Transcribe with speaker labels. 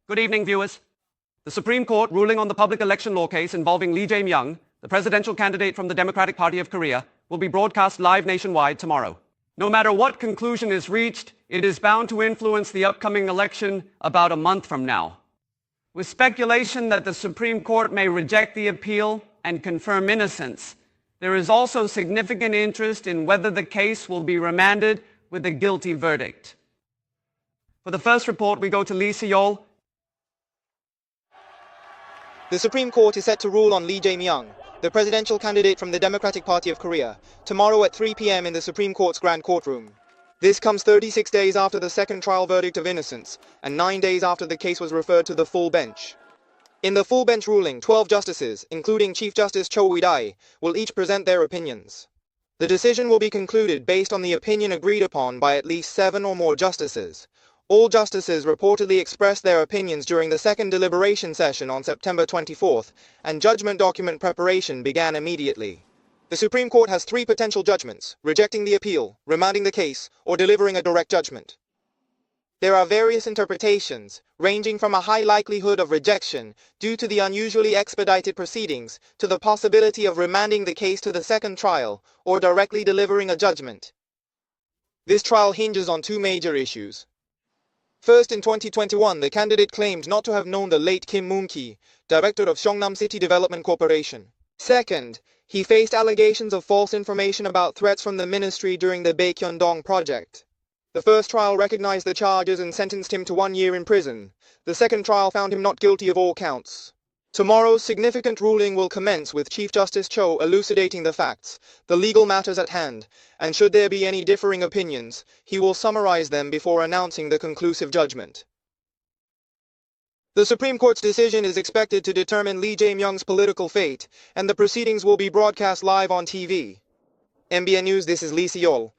Speaker 1: Good evening, viewers. The Supreme Court ruling on the public election law case involving Lee Jae-myung, the presidential candidate from the Democratic Party of Korea, will be broadcast live nationwide tomorrow. No matter what conclusion is reached, it is bound to influence the upcoming election about a month from now. With speculation that the Supreme Court may reject the appeal and confirm innocence, there is also significant interest in whether the case will be remanded with a guilty verdict. For the first report, we go to Lee Si-yeol.
Speaker 2: The Supreme Court is set to rule on Lee Jae-myung, the presidential candidate from the Democratic Party of Korea, tomorrow at 3 p.m. in the Supreme Court's Grand Courtroom. This comes 36 days after the second trial verdict of innocence and 9 days after the case was referred to the full bench. In the full bench ruling, 12 justices, including Chief Justice Cho Wi-dae, will each present their opinions. The decision will be concluded based on the opinion agreed upon by at least 7 or more justices. All justices reportedly expressed their opinions during the second deliberation session on September 24th, and judgment document preparation began immediately. The Supreme Court has 3 potential judgments: rejecting the appeal, remanding the case, or delivering a direct judgment. There are various interpretations, ranging from a high likelihood of rejection due to the unusually expedited proceedings to the possibility of remanding the case to the second trial or directly delivering a judgment. This trial hinges on 2 major issues. First, in 2021, the candidate claimed not to have known the late Kim Moon-ki, director of Seongnam City Development Corporation. Second, he faced allegations of false information about threats from the ministry during the Baekhyun-dong project. The first trial recognized the charges and sentenced him to 1 year in prison. The second trial found him not guilty of all counts. Tomorrow's significant ruling will commence with Chief Justice Cho elucidating the facts, the legal matters at hand, and should there be any differing opinions, he will summarize them before announcing the conclusive judgment. The Supreme Court's decision is expected to determine Lee Jae-myung's political fate, and the proceedings will be broadcast live on TV. MBN News, this is Lee Si-yeol.